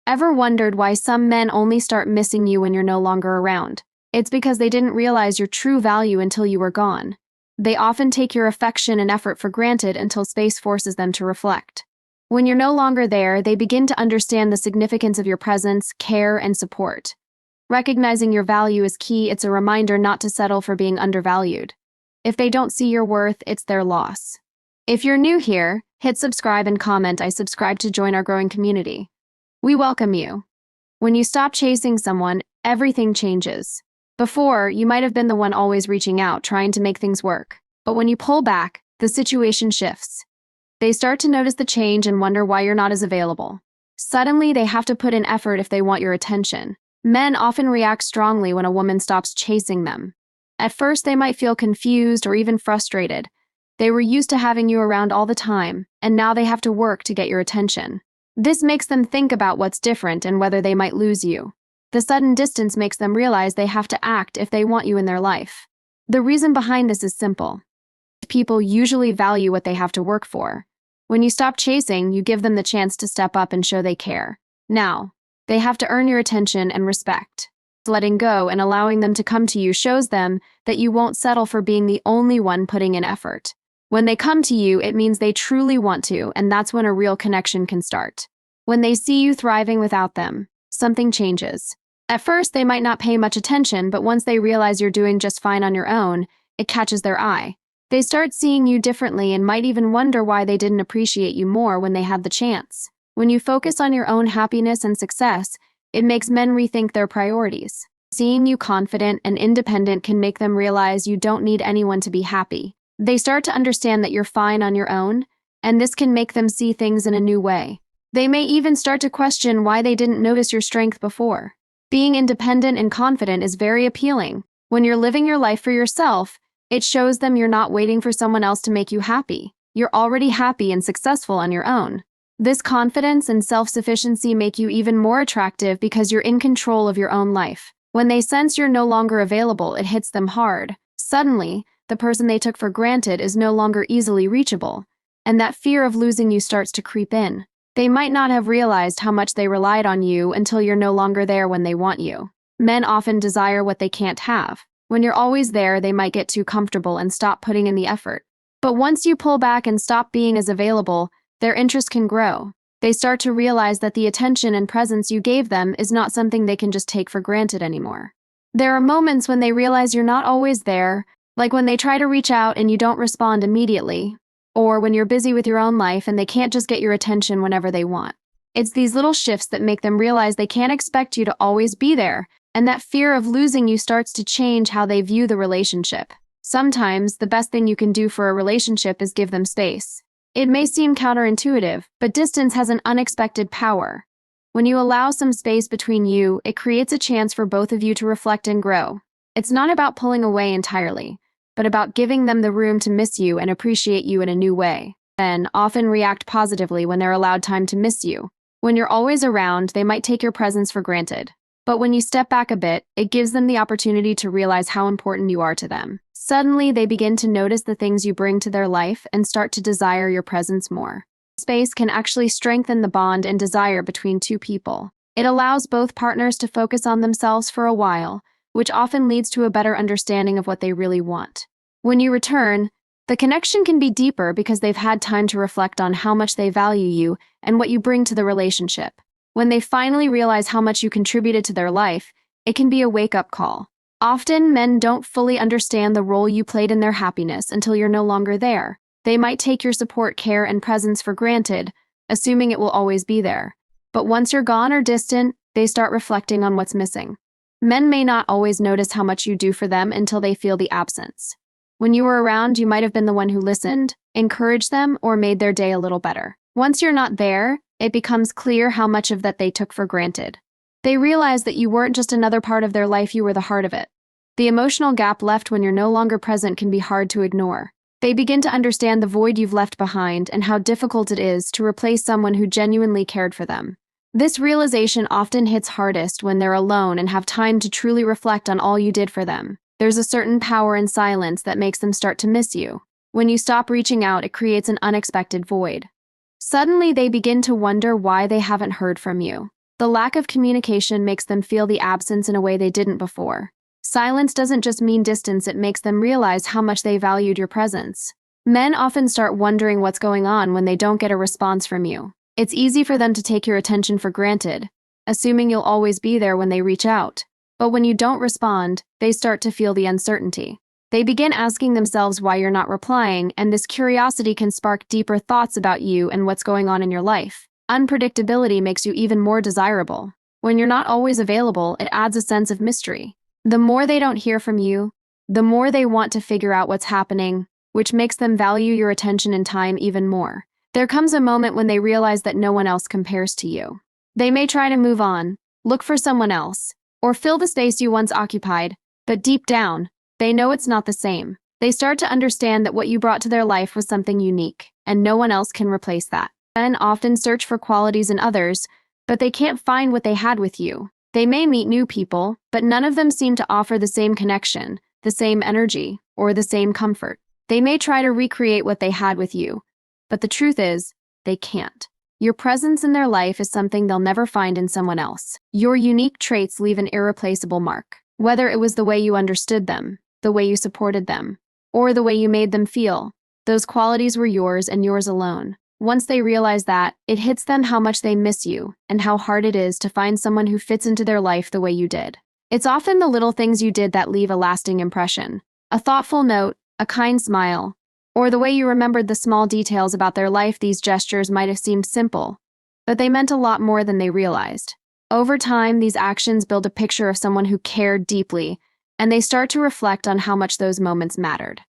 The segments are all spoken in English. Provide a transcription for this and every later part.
Ever wondered why some men only start missing you when you're no longer around? It's because they didn't realize your true value until you were gone. They often take your affection and effort for granted until space forces them to reflect. When you're no longer there, they begin to understand the significance of your presence, care, and support. Recognizing your value is key. It's a reminder not to settle for being undervalued. If they don't see your worth, it's their loss. If you're new here, hit subscribe and comment "I subscribe" to join our growing community. We welcome you. When you stop chasing someone, everything changes. Before, you might have been the one always reaching out, trying to make things work. But when you pull back, the situation shifts. They start to notice the change and wonder why you're not as available. Suddenly, they have to put in effort if they want your attention. Men often react strongly when a woman stops chasing them. At first, they might feel confused or even frustrated. They were used to having you around all the time, and now they have to work to get your attention. This makes them think about what's different and whether they might lose you. The sudden distance makes them realize they have to act if they want you in their life. The reason behind this is simple. People usually value what they have to work for. When you stop chasing, you give them the chance to step up and show they care. Now, they have to earn your attention and respect. Letting go and allowing them to come to you shows them that you won't settle for being the only one putting in effort. When they come to you, it means they truly want to, and that's when a real connection can start. When they see you thriving without them, something changes. At first, they might not pay much attention, but once they realize you're doing just fine on your own, it catches their eye. They start seeing you differently and might even wonder why they didn't appreciate you more when they had the chance. When you focus on your own happiness and success, it makes men rethink their priorities. Seeing you confident and independent can make them realize you don't need anyone to be happy. They start to understand that you're fine on your own, and this can make them see things in a new way. They may even start to question why they didn't notice your strength before. Being independent and confident is very appealing. When you're living your life for yourself, it shows them you're not waiting for someone else to make you happy. You're already happy and successful on your own. This confidence and self-sufficiency make you even more attractive because you're in control of your own life. When they sense you're no longer available, it hits them hard. Suddenly, the person they took for granted is no longer easily reachable, and that fear of losing you starts to creep in. They might not have realized how much they relied on you until you're no longer there when they want you. Men often desire what they can't have. When you're always there, they might get too comfortable and stop putting in the effort. But once you pull back and stop being as available, their interest can grow. They start to realize that the attention and presence you gave them is not something they can just take for granted anymore. There are moments when they realize you're not always there, like when they try to reach out and you don't respond immediately, or when you're busy with your own life and they can't just get your attention whenever they want. It's these little shifts that make them realize they can't expect you to always be there, and that fear of losing you starts to change how they view the relationship. Sometimes, the best thing you can do for a relationship is give them space. It may seem counterintuitive, but distance has an unexpected power. When you allow some space between you, it creates a chance for both of you to reflect and grow. It's not about pulling away entirely, but about giving them the room to miss you and appreciate you in a new way. Men often react positively when they're allowed time to miss you. When you're always around, they might take your presence for granted. But when you step back a bit, it gives them the opportunity to realize how important you are to them. Suddenly, they begin to notice the things you bring to their life and start to desire your presence more. Space can actually strengthen the bond and desire between two people. It allows both partners to focus on themselves for a while, which often leads to a better understanding of what they really want. When you return, the connection can be deeper because they've had time to reflect on how much they value you and what you bring to the relationship. When they finally realize how much you contributed to their life, it can be a wake-up call. Often, men don't fully understand the role you played in their happiness until you're no longer there. They might take your support, care, and presence for granted, assuming it will always be there. But once you're gone or distant, they start reflecting on what's missing. Men may not always notice how much you do for them until they feel the absence. When you were around, you might have been the one who listened, encouraged them, or made their day a little better. Once you're not there, it becomes clear how much of that they took for granted. They realize that you weren't just another part of their life, you were the heart of it. The emotional gap left when you're no longer present can be hard to ignore. They begin to understand the void you've left behind and how difficult it is to replace someone who genuinely cared for them. This realization often hits hardest when they're alone and have time to truly reflect on all you did for them. There's a certain power in silence that makes them start to miss you. When you stop reaching out, it creates an unexpected void. Suddenly, they begin to wonder why they haven't heard from you. The lack of communication makes them feel the absence in a way they didn't before. Silence doesn't just mean distance, it makes them realize how much they valued your presence. Men often start wondering what's going on when they don't get a response from you. It's easy for them to take your attention for granted, assuming you'll always be there when they reach out. But when you don't respond, they start to feel the uncertainty. They begin asking themselves why you're not replying, and this curiosity can spark deeper thoughts about you and what's going on in your life. Unpredictability makes you even more desirable. When you're not always available, it adds a sense of mystery. The more they don't hear from you, the more they want to figure out what's happening, which makes them value your attention and time even more. There comes a moment when they realize that no one else compares to you. They may try to move on, look for someone else, or fill the space you once occupied, but deep down, they know it's not the same. They start to understand that what you brought to their life was something unique, and no one else can replace that. Men often search for qualities in others, but they can't find what they had with you. They may meet new people, but none of them seem to offer the same connection, the same energy, or the same comfort. They may try to recreate what they had with you, but the truth is, they can't. Your presence in their life is something they'll never find in someone else. Your unique traits leave an irreplaceable mark. Whether it was the way you understood them, the way you supported them, or the way you made them feel, those qualities were yours and yours alone. Once they realize that, it hits them how much they miss you and how hard it is to find someone who fits into their life the way you did. It's often the little things you did that leave a lasting impression. A thoughtful note, a kind smile, or the way you remembered the small details about their life. These gestures might have seemed simple, but they meant a lot more than they realized. Over time, these actions build a picture of someone who cared deeply, and they start to reflect on how much those moments mattered.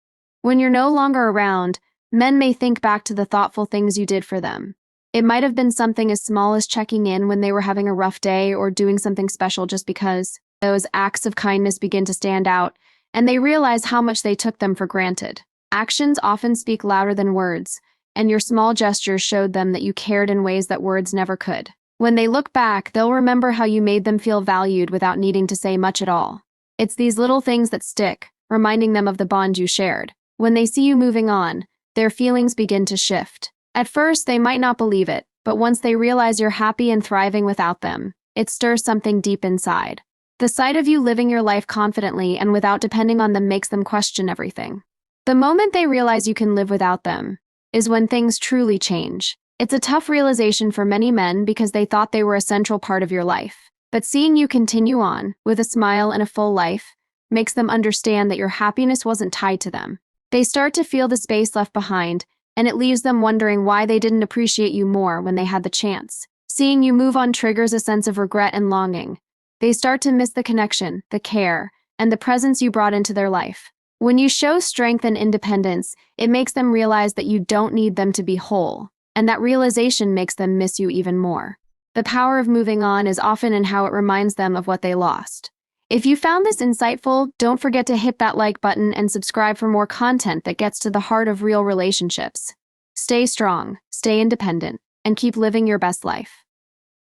When you're no longer around, men may think back to the thoughtful things you did for them. It might have been something as small as checking in when they were having a rough day or doing something special just because. Those acts of kindness begin to stand out, and they realize how much they took them for granted. Actions often speak louder than words, and your small gestures showed them that you cared in ways that words never could. When they look back, they'll remember how you made them feel valued without needing to say much at all. It's these little things that stick, reminding them of the bond you shared. When they see you moving on, their feelings begin to shift. At first, they might not believe it, but once they realize you're happy and thriving without them, it stirs something deep inside. The sight of you living your life confidently and without depending on them makes them question everything. The moment they realize you can live without them is when things truly change. It's a tough realization for many men because they thought they were a central part of your life. But seeing you continue on, with a smile and a full life, makes them understand that your happiness wasn't tied to them. They start to feel the space left behind, and it leaves them wondering why they didn't appreciate you more when they had the chance. Seeing you move on triggers a sense of regret and longing. They start to miss the connection, the care, and the presence you brought into their life. When you show strength and independence, it makes them realize that you don't need them to be whole, and that realization makes them miss you even more. The power of moving on is often in how it reminds them of what they lost. If you found this insightful, don't forget to hit that like button and subscribe for more content that gets to the heart of real relationships. Stay strong, stay independent, and keep living your best life.